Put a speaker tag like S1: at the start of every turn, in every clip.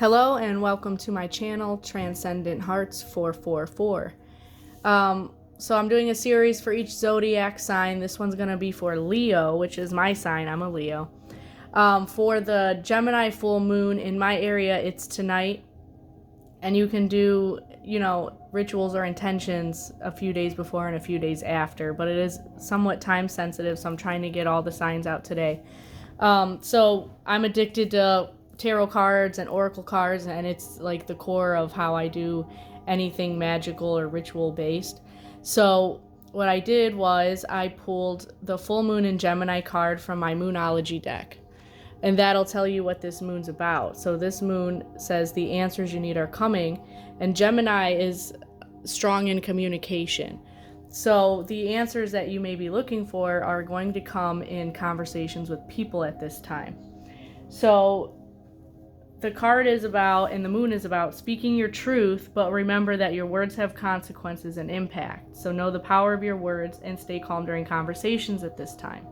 S1: Hello and welcome to my channel, Transcendent Hearts 444. So I'm doing a series for each zodiac sign. This one's going to be for Leo, which is my sign. I'm a Leo. For the Gemini full moon in my area, it's tonight. And you can do, rituals or intentions a few days before and a few days after. But it is somewhat time sensitive, so I'm trying to get all the signs out today. So I'm addicted to tarot cards and oracle cards, and it's like the core of how I do anything magical or ritual based. So what I did was I pulled the full moon in Gemini card from my Moonology deck, and that'll tell you what this moon's about. So this moon says the answers you need are coming, and Gemini is strong in communication. So the answers that you may be looking for are going to come in conversations with people at this time. So the card is about, and the moon is about, speaking your truth, but remember that your words have consequences and impact. So know the power of your words and stay calm during conversations at this time.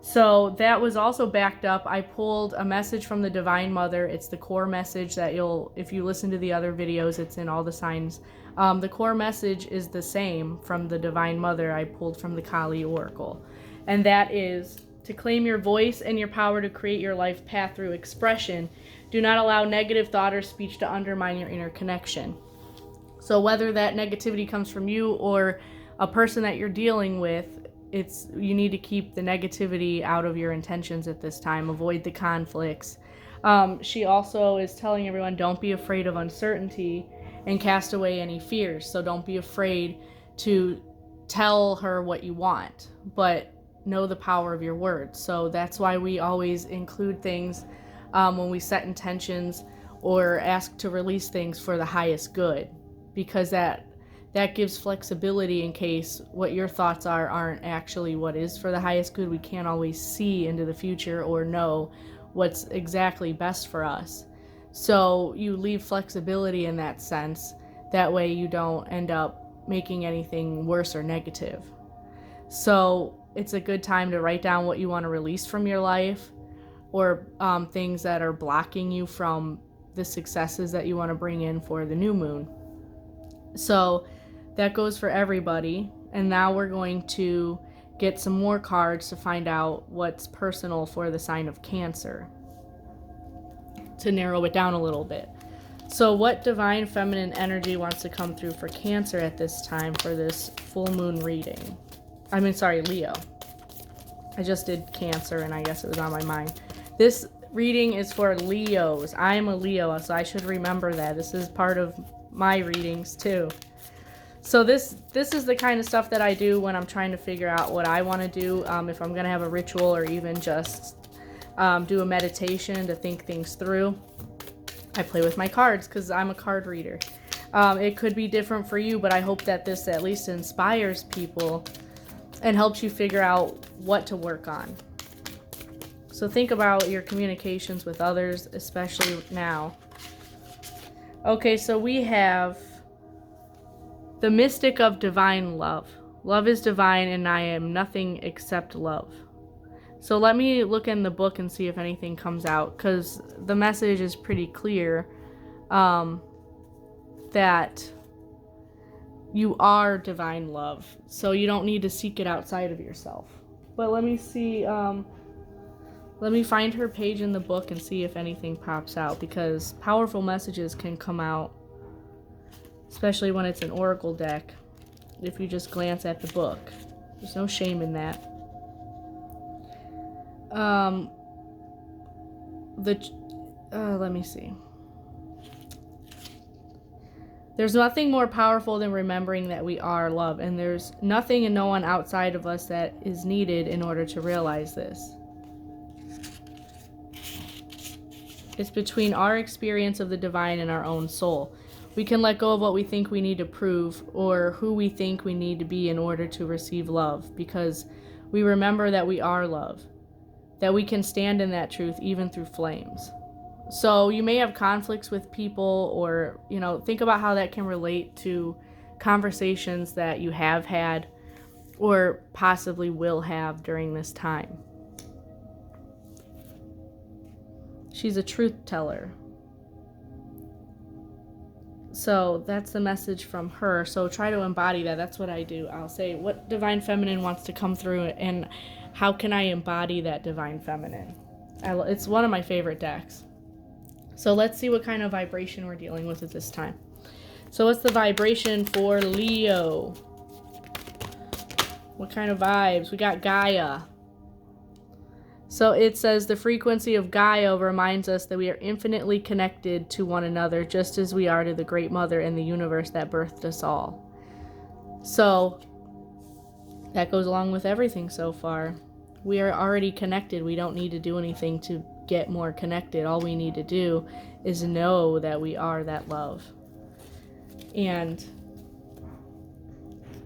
S1: So that was also backed up. I pulled a message from the Divine Mother. It's the core message that if you listen to the other videos, it's in all the signs. The core message is the same from the Divine Mother I pulled from the Kali Oracle. And that is to claim your voice and your power to create your life path through expression. Do not allow negative thought or speech to undermine your inner connection. So whether that negativity comes from you or a person that you're dealing with, you need to keep the negativity out of your intentions at this time. Avoid the conflicts. She also is telling everyone, don't be afraid of uncertainty and cast away any fears. So don't be afraid to tell her what you want, but know the power of your words. So that's why we always include things when we set intentions or ask to release things for the highest good, because that gives flexibility in case what your thoughts aren't actually what is for the highest good. We can't always see into the future or know what's exactly best for us. So you leave flexibility in that sense. That way you don't end up making anything worse or negative. So it's a good time to write down what you want to release from your life, or things that are blocking you from the successes that you want to bring in for the new moon. So that goes for everybody. And now we're going to get some more cards to find out what's personal for the sign of Cancer, to narrow it down a little bit. So what divine feminine energy wants to come through for Cancer at this time for this full moon reading? Leo. I just did Cancer and I guess it was on my mind. This reading is for Leos. I'm a Leo, so I should remember that. This is part of my readings too. So this is the kind of stuff that I do when I'm trying to figure out what I want to do. If I'm going to have a ritual or even just do a meditation to think things through, I play with my cards because I'm a card reader. It could be different for you, but I hope that this at least inspires people and helps you figure out what to work on. So think about your communications with others, especially now. Okay, so we have the mystic of divine love. Love is divine and I am nothing except love. So let me look in the book and see if anything comes out, because the message is pretty clear that you are divine love. So you don't need to seek it outside of yourself. But let me see, let me find her page in the book and see if anything pops out, because powerful messages can come out, especially when it's an oracle deck, if you just glance at the book. There's no shame in that. Let me see. There's nothing more powerful than remembering that we are love, and there's nothing and no one outside of us that is needed in order to realize this. It's between our experience of the divine and our own soul. We can let go of what we think we need to prove or who we think we need to be in order to receive love, because we remember that we are love, that we can stand in that truth even through flames. So you may have conflicts with people, or, think about how that can relate to conversations that you have had or possibly will have during this time. She's a truth teller. So that's the message from her. So try to embody that. That's what I do. I'll say, what divine feminine wants to come through, and how can I embody that divine feminine? It's one of my favorite decks. So let's see what kind of vibration we're dealing with at this time. So what's the vibration for Leo? What kind of vibes? We got Gaia. So it says the frequency of Gaia reminds us that we are infinitely connected to one another, just as we are to the Great Mother and the universe that birthed us all. So that goes along with everything so far. We are already connected. We don't need to do anything to get more connected. All we need to do is know that we are that love. And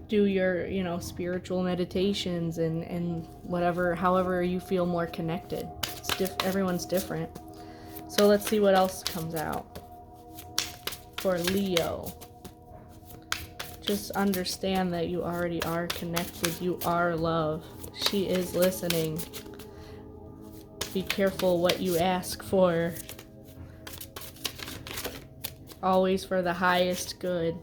S1: do your, spiritual meditations and whatever, however you feel more connected. Everyone's different. So let's see what else comes out for Leo. Just understand that you already are connected. You are love. She is listening. Be careful what you ask for. Always for the highest good.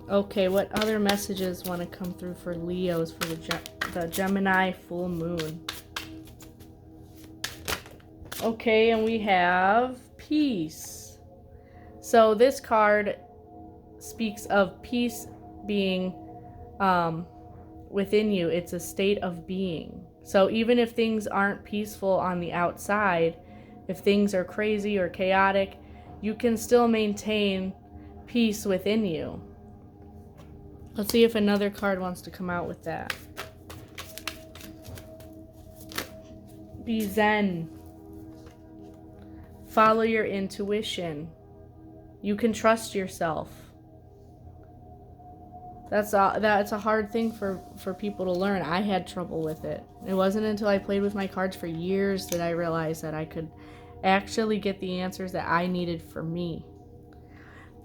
S1: Okay, what other messages want to come through for Leos for the Gemini full moon? Okay, and we have peace. So this card speaks of peace being within you. It's a state of being. So even if things aren't peaceful on the outside, if things are crazy or chaotic, you can still maintain peace within you. Let's see if another card wants to come out with that. Be zen. Follow your intuition. You can trust yourself. That's a hard thing for people to learn. I had trouble with it. It wasn't until I played with my cards for years that I realized that I could actually get the answers that I needed for me.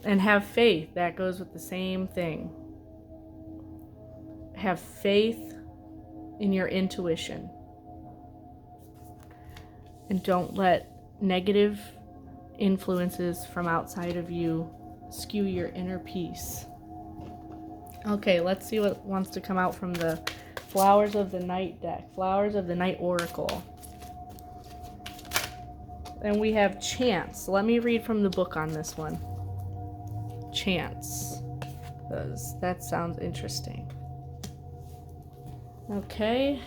S1: And have faith. That goes with the same thing. Have faith in your intuition. And don't let negative influences from outside of you skew your inner peace. Okay, let's see what wants to come out from the Flowers of the Night deck. Flowers of the Night Oracle. And we have Chance. Let me read from the book on this one. Chance. Because that sounds interesting. Okay.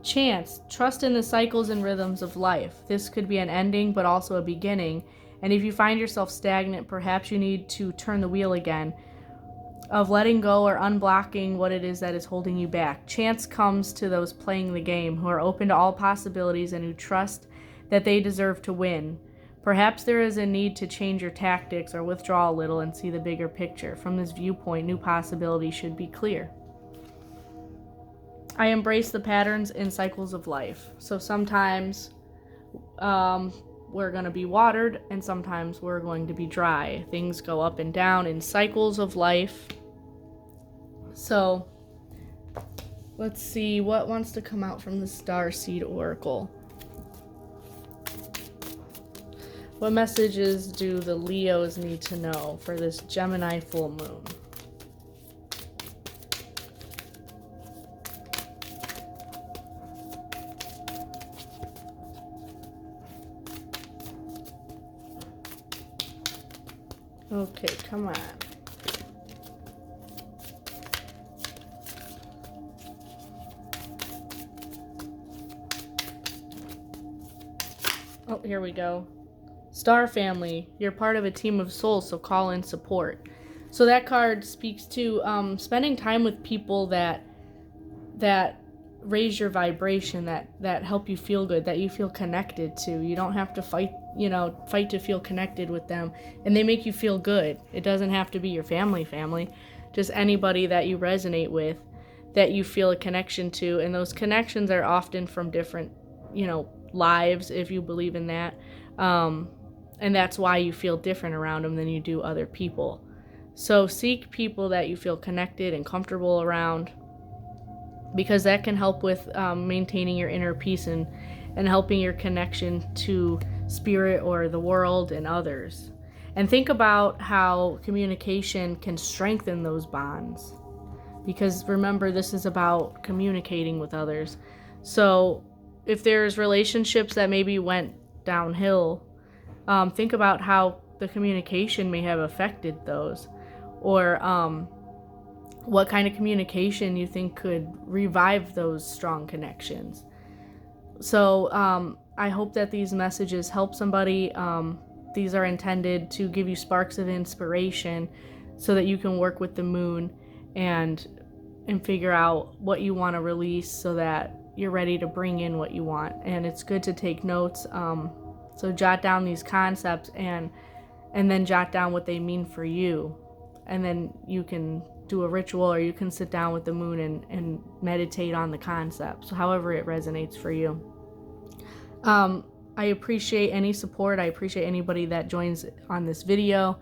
S1: Chance. Trust in the cycles and rhythms of life. This could be an ending, but also a beginning. And if you find yourself stagnant, perhaps you need to turn the wheel again, of letting go or unblocking what it is that is holding you back. Chance comes to those playing the game, who are open to all possibilities and who trust that they deserve to win. Perhaps there is a need to change your tactics or withdraw a little and see the bigger picture. From this viewpoint, new possibilities should be clear. I embrace the patterns and cycles of life. So sometimes we're going to be watered and sometimes we're going to be dry. Things go up and down in cycles of life. So let's see what wants to come out from the Starseed Oracle. What messages do the Leos need to know for this Gemini full moon? Okay, come on. Oh, here we go. Star family, you're part of a team of souls, so call in support. So that card speaks to spending time with people that raise your vibration, that help you feel good, that you feel connected to. You don't have to fight to feel connected with them, and they make you feel good. It doesn't have to be your family, just anybody that you resonate with, that you feel a connection to, and those connections are often from different, lives, if you believe in that, and that's why you feel different around them than you do other people. So seek people that you feel connected and comfortable around, because that can help with maintaining your inner peace and helping your connection to spirit or the world and others. And think about how communication can strengthen those bonds. Because remember, this is about communicating with others. So if there's relationships that maybe went downhill, think about how the communication may have affected those. Or what kind of communication you think could revive those strong connections. So I hope that these messages help somebody. These are intended to give you sparks of inspiration so that you can work with the moon and figure out what you want to release so that you're ready to bring in what you want. And it's good to take notes. So jot down these concepts and then jot down what they mean for you. And then you can do a ritual, or you can sit down with the moon and meditate on the concepts, however it resonates for you. I appreciate any support. I appreciate anybody that joins on this video.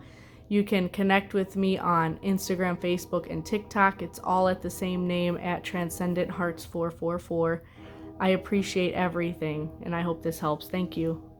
S1: You can connect with me on Instagram, Facebook, and TikTok. It's all at the same name, at Transcendent Hearts 444. I appreciate everything, and I hope this helps. Thank you.